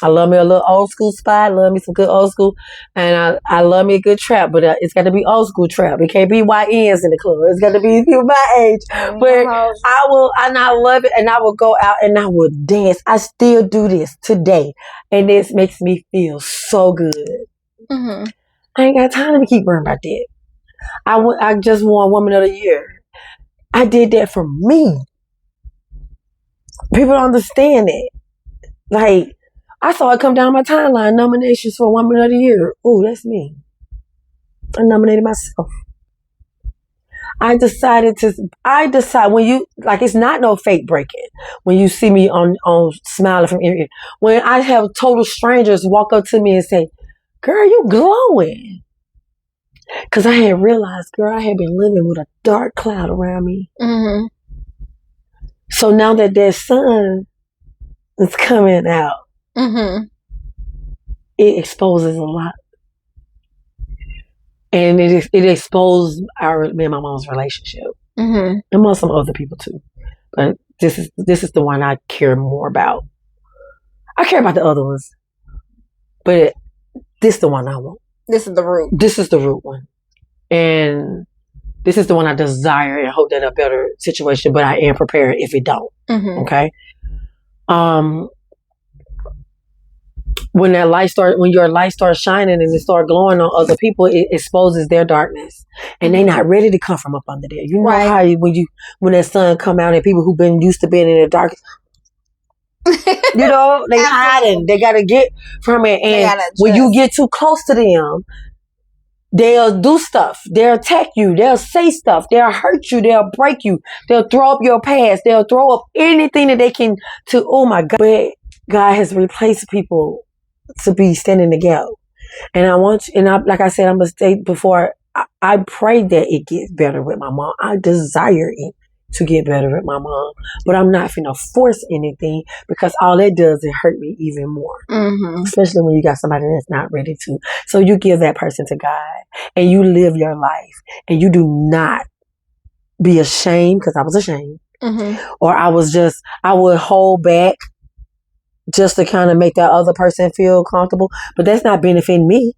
I love me a little old school spot. Love me some good old school, and I love me a good trap. But it's got to be old school trap. It can't be YNs in the club. It's got to be people my age. But I love it, and I will go out and I will dance. I still do this today, and this makes me feel so good. I ain't got time to keep worrying about that. I just won Woman of the Year. I did that for me. People don't understand it. Like, I saw it come down my timeline, nominations for Woman of the Year. Ooh, that's me. I nominated myself. I decide when you, like, it's not no fake breaking. When you see me on smiling from ear to ear. When I have total strangers walk up to me and say, girl, you glowing. Because I had realized, girl, I had been living with a dark cloud around me. So now that sun is coming out, it exposes a lot. And it exposed me and my mom's relationship. Among some other people too. But this is the one I care more about. I care about the other ones. But this is the one I want. This is the root. This is the root one. And this is the one I desire and hope that a better situation, but I am prepared if it don't. Okay? When your light starts shining and it starts glowing on other people, it exposes their darkness, and they're not ready to come from up under there. You know how when that sun come out and people who've been used to being in the dark, you know, they hiding. They gotta get from it, and when you get too close to them, they'll do stuff. They'll attack you. They'll say stuff. They'll hurt you. They'll break you. They'll throw up your past. They'll throw up anything that they can to. Oh my God! But God has replaced people to be standing together. And I want you, and like I said, I'm going to state before, I pray that it gets better with my mom. I desire it to get better with my mom. But I'm not finna force anything because all that does is hurt me even more. Especially when you got somebody that's not ready to. So you give that person to God and you live your life and you do not be ashamed, because I was ashamed. Or I would hold back just to kind of make that other person feel comfortable. But that's not benefiting me.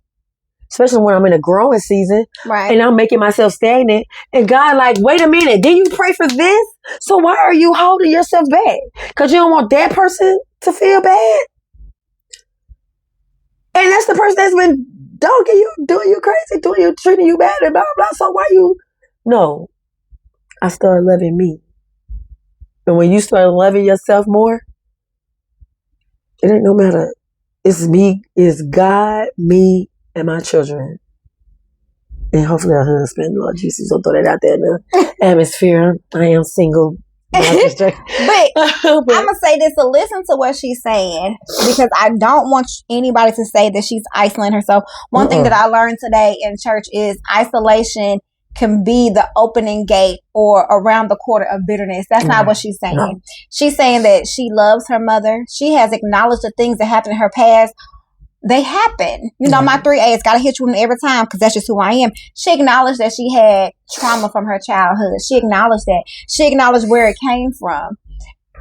Especially when I'm in a growing season. Right. And I'm making myself stagnant. And God like, wait a minute, did you pray for this? So why are you holding yourself back? Because you don't want that person to feel bad? And that's the person that's been dogging you, doing you crazy, treating you bad and blah, blah, blah. So why you? No. I started loving me. And when you start loving yourself more, it ain't no matter. It's me, it's God, me, and my children. And hopefully a husband, Lord Jesus, don't throw that out there in the atmosphere. I am single. But I'm gonna say this to listen to what she's saying, because I don't want anybody to say that she's isolating herself. One thing that I learned today in church is isolation can be the opening gate or around the corner of bitterness. That's not what she's saying. No. She's saying that she loves her mother. She has acknowledged the things that happened in her past. They happen. You know, my 3A's got to hit you every time because that's just who I am. She acknowledged that she had trauma from her childhood. She acknowledged that. She acknowledged where it came from.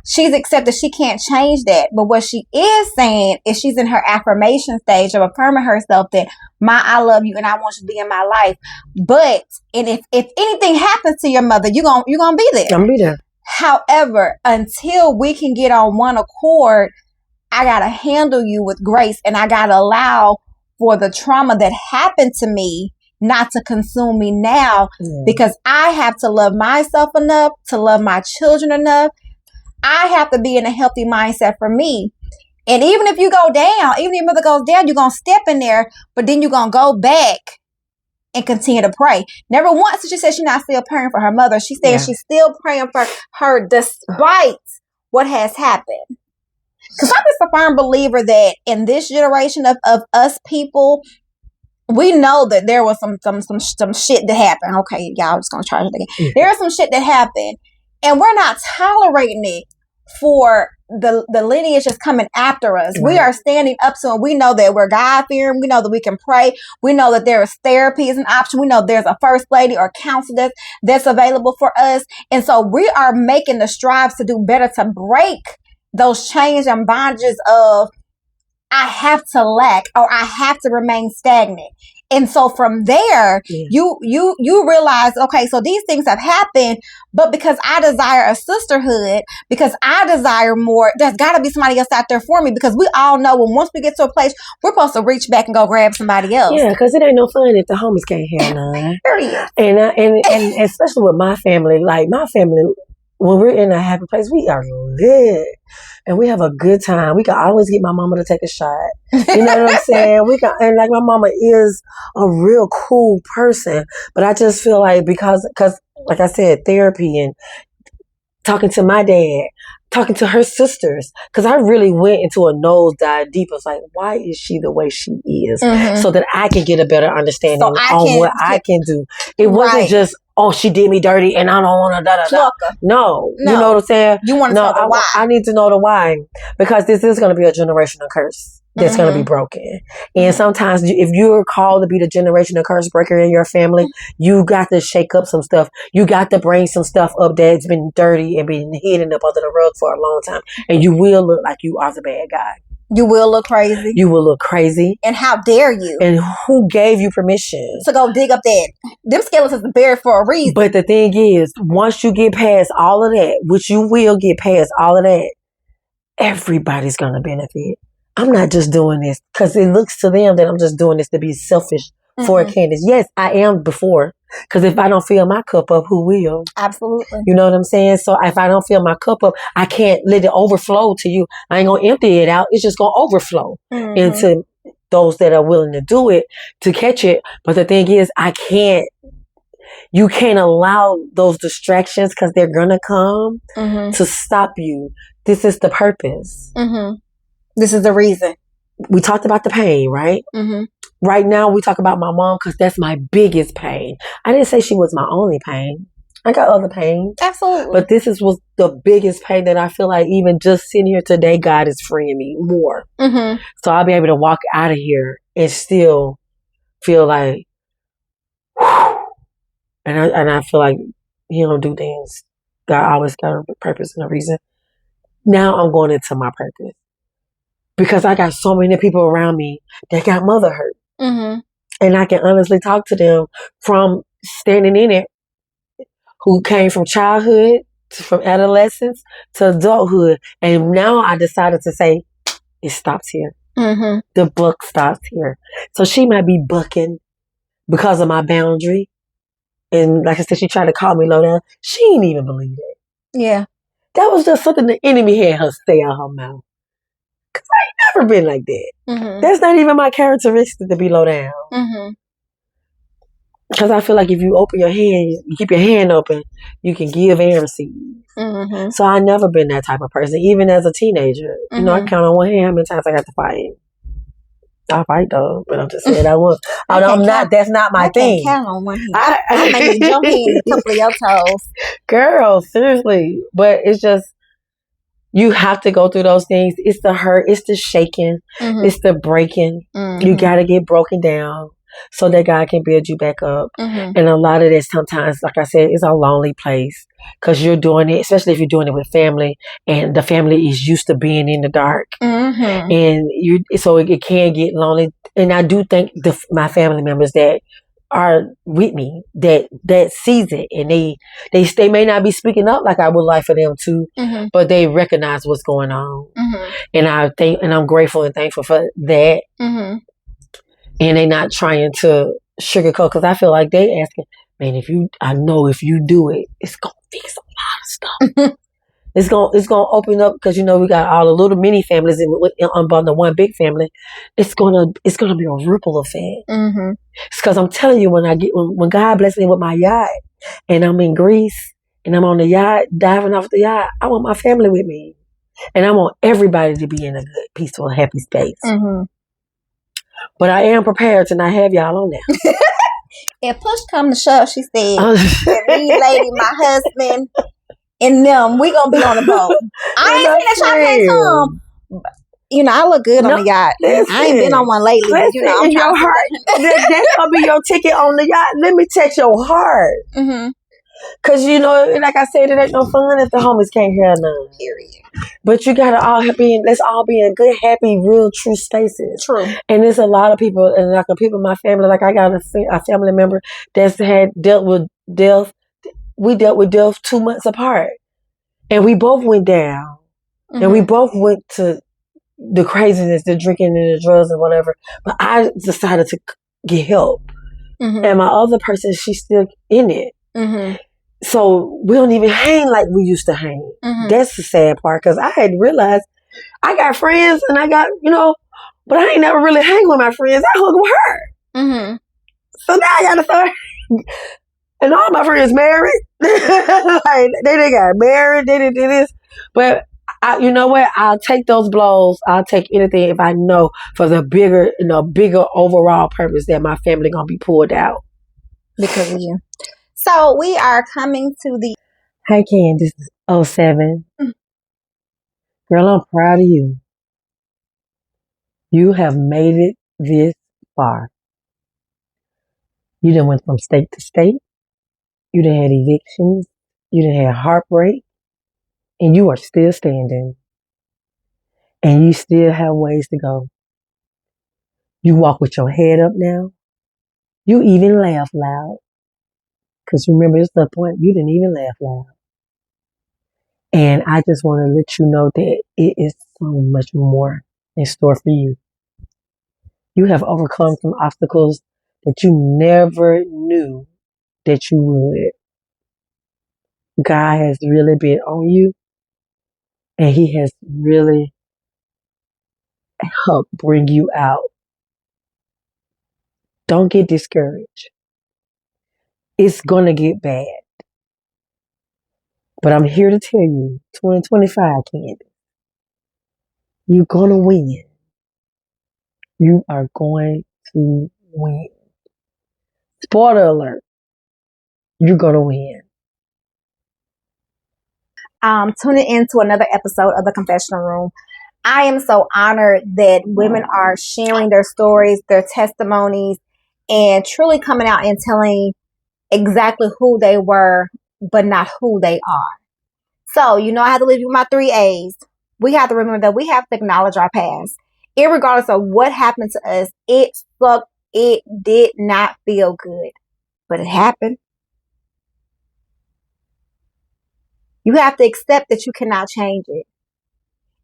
She's accepted she can't change that. But what she is saying is she's in her affirmation stage of affirming herself that, I love you and I want you to be in my life. But, and if anything happens to your mother, you're gonna be there. I'm gonna be there. However, until we can get on one accord, I got to handle you with grace, and I got to allow for the trauma that happened to me not to consume me now, because I have to love myself enough to love my children enough. I have to be in a healthy mindset for me. And even if you go down, even if your mother goes down, you're going to step in there, but then you're going to go back and continue to pray. Never once did she say she's not still praying for her mother. She said she's still praying for her despite what has happened. Because I'm just a firm believer that in this generation of us people, we know that there was some shit that happened. Okay, y'all, just gonna charge it again. There was some shit that happened, and we're not tolerating it for the lineage that's coming after us. We are standing up to it. We know that we're God-fearing. We know that we can pray. We know that there is therapy as an option. We know there's a first lady or counselor that's available for us. And so we are making the strives to do better to break those chains and bondages of I have to lack or I have to remain stagnant. And so from there, you realize, okay, so these things have happened, but because I desire a sisterhood, because I desire more, there's got to be somebody else out there for me, because we all know when once we get to a place, we're supposed to reach back and go grab somebody else. Yeah, because it ain't no fun if the homies can't have none. And especially with my family, like my family, when we're in a happy place, we are lit. And we have a good time. We can always get my mama to take a shot. You know what I'm saying? And like my mama is a real cool person. But I just feel like because like I said, therapy and talking to my dad, talking to her sisters, because I really went into a nosedive deep. I was like, why is she the way she is? So that I can get a better understanding on what I can do. It wasn't just, oh, she did me dirty and I don't want to da-da-da. No. You know what I'm saying? You want to know the why. I need to know the why, because this is going to be a generational curse that's going to be broken. And sometimes if you're called to be the generational curse breaker in your family, you got to shake up some stuff. You got to bring some stuff up that's been dirty and been hidden up under the rug for a long time. And you will look like you are the bad guy. You will look crazy. You will look crazy. And how dare you? And who gave you permission to go dig up that? Them skeletons are buried for a reason. But the thing is, once you get past all of that, which you will get past all of that, everybody's going to benefit. I'm not just doing this because it looks to them that I'm just doing this to be selfish for Candace. Yes, I am before. Because if I don't fill my cup up, who will? Absolutely. You know what I'm saying? So if I don't fill my cup up, I can't let it overflow to you. I ain't going to empty it out. It's just going to overflow into those that are willing to do it, to catch it. But the thing is, you can't allow those distractions, because they're going to come to stop you. This is the purpose. This is the reason. We talked about the pain, right? Right now, we talk about my mom because that's my biggest pain. I didn't say she was my only pain. I got other pain. Absolutely. But this was the biggest pain that I feel like even just sitting here today, God is freeing me more. So I'll be able to walk out of here and still feel like, whew, and I feel like you don't do things. God always got a purpose and a reason. Now I'm going into my purpose. Because I got so many people around me that got mother hurt. And I can honestly talk to them from standing in it, who came from childhood, from adolescence to adulthood. And now I decided to say, it stops here. The buck stops here. So she might be bucking because of my boundary. And like I said, she tried to call me low down. She didn't even believe it. Yeah. That was just something the enemy had her say out her mouth. Because I ain't never been like that. That's not even my characteristic to be low down. Because I feel like if you open your hand, you keep your hand open, you can give and receive. Mm-hmm. So I never been that type of person, even as a teenager. Mm-hmm. You know, I count on one hand how many times I got to fight. I fight though, but I'm just saying I won't. I'm not. That's not my thing. I can't count on one hand. I may need your hand and a couple of your toes. Girl, seriously. But it's just, you have to go through those things. It's the hurt. It's the shaking. Mm-hmm. It's the breaking. Mm-hmm. You got to get broken down so that God can build you back up. Mm-hmm. And a lot of that sometimes, like I said, is a lonely place because you're doing it, especially if you're doing it with family, and the family is used to being in the dark. Mm-hmm. And so it can get lonely. And I do thank my family members that are with me that sees it, and they may not be speaking up like I would like for them to, mm-hmm. but they recognize what's going on. Mm-hmm. And I'm grateful and thankful for that. Mm-hmm. And they not trying to sugarcoat, because I feel like they asking, man, I know if you do it, it's gonna fix a lot of stuff. It's gonna open up, because we got all the little mini families under one big family. It's gonna be a ripple effect. Mm-hmm. It's because I'm telling you, when God blessed me with my yacht, and I'm in Greece, and I'm on the yacht diving off the yacht, I want my family with me, and I want everybody to be in a good, peaceful, happy space. Mm-hmm. But I am prepared to not have y'all on there. If push come to shove, she said, me, lady, my husband, and them, we gonna be on the boat. I ain't seen that y'all can't come. I look good on the yacht. I ain't been on one lately. But, I'm your heart. That's gonna be your ticket on the yacht. Let me touch your heart. Mm-hmm. Cause like I said, it ain't no fun if the homies can't hear none. Period. But you gotta let's all be in good, happy, real, true spaces. True. And there's a lot of people, and like the people in my family, like I got a family member that's dealt with death. We dealt with death 2 months apart, and we both went down, mm-hmm. and we both went to the craziness, the drinking and the drugs and whatever. But I decided to get help, mm-hmm. and my other person, she's still in it. Mm-hmm. So we don't even hang like we used to hang. Mm-hmm. That's the sad part, because I had realized I got friends, and I got, but I ain't never really hang with my friends. I hung with her. Mm-hmm. So now I got to start. And all my friends married. Like, they got married. They did this. But you know what? I'll take those blows. I'll take anything if I know for the bigger overall purpose that my family gonna be pulled out because of you. So we are coming to the. Hey, Candace, 07. Girl, I'm proud of you. You have made it this far. You done went from state to state. You done had evictions. You done had heartbreak. And you are still standing. And you still have ways to go. You walk with your head up now. You even laugh loud. Because remember, it's the point, you didn't even laugh loud. And I just want to let you know that it is so much more in store for you. You have overcome some obstacles that you never knew that you would. God has really been on you, and He has really helped bring you out. Don't get discouraged. It's going to get bad. But I'm here to tell you, 2025, Candace, you're going to win. You are going to win. Spoiler alert, you're going to win. Tuning into another episode of The Confessional Room. I am so honored that women are sharing their stories, their testimonies, and truly coming out and telling exactly who they were, but not who they are. So, I have to leave you with my 3 A's. We have to remember that we have to acknowledge our past. Irregardless of what happened to us, it sucked. It did not feel good, but it happened. You have to accept that you cannot change it.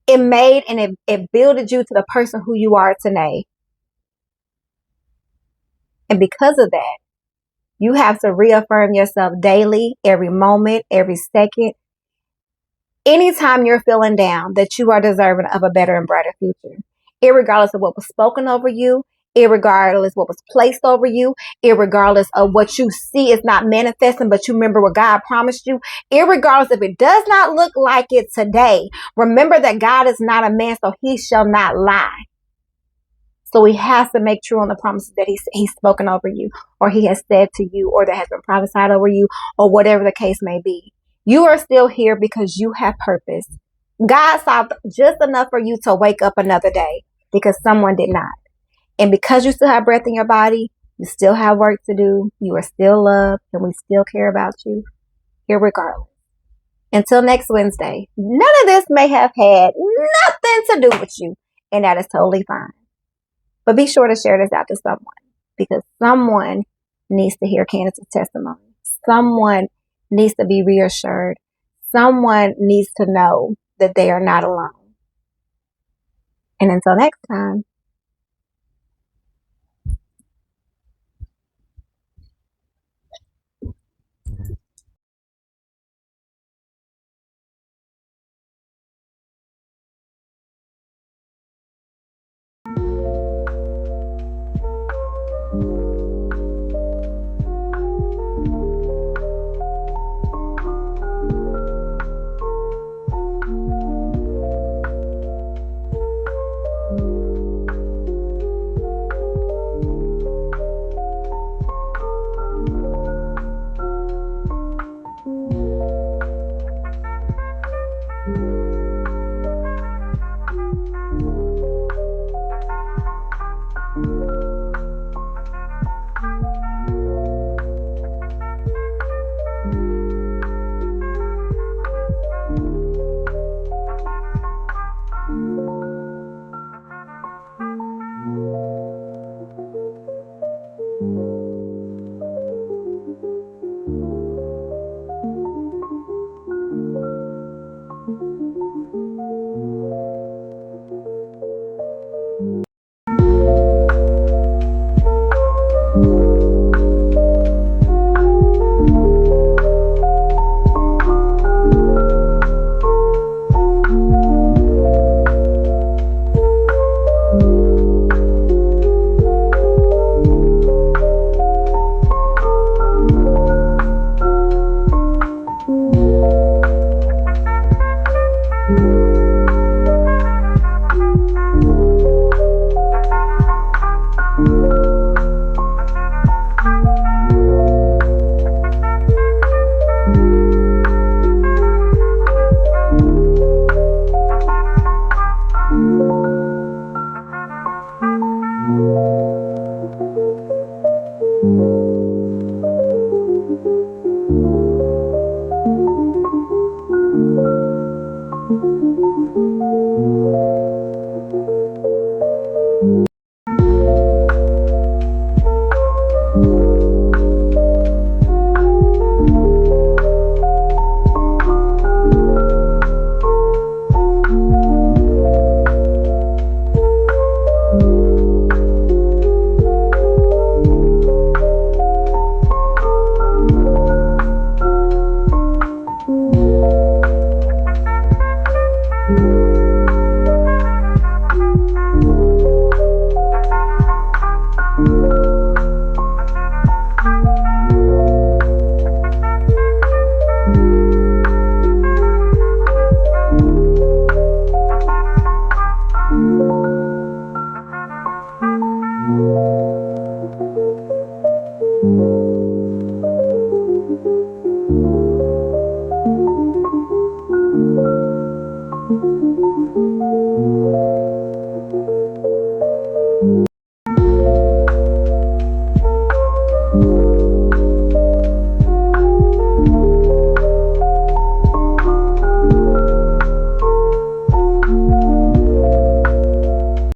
It made and it builded you to the person who you are today. And because of that, you have to reaffirm yourself daily, every moment, every second. Anytime you're feeling down, that you are deserving of a better and brighter future. Irregardless of what was spoken over you, irregardless what was placed over you, irregardless of what you see is not manifesting, but you remember what God promised you, irregardless if it does not look like it today, remember that God is not a man, so he shall not lie. So he has to make true on the promises that he's spoken over you, or he has said to you, or that has been prophesied over you, or whatever the case may be. You are still here because you have purpose. God saw just enough for you to wake up another day because someone did not. And because you still have breath in your body, you still have work to do. You are still loved, and we still care about you, irregardless. Until next Wednesday, none of this may have had nothing to do with you, and that is totally fine. But be sure to share this out to someone, because someone needs to hear Candace's testimony. Someone needs to be reassured. Someone needs to know that they are not alone. And until next time.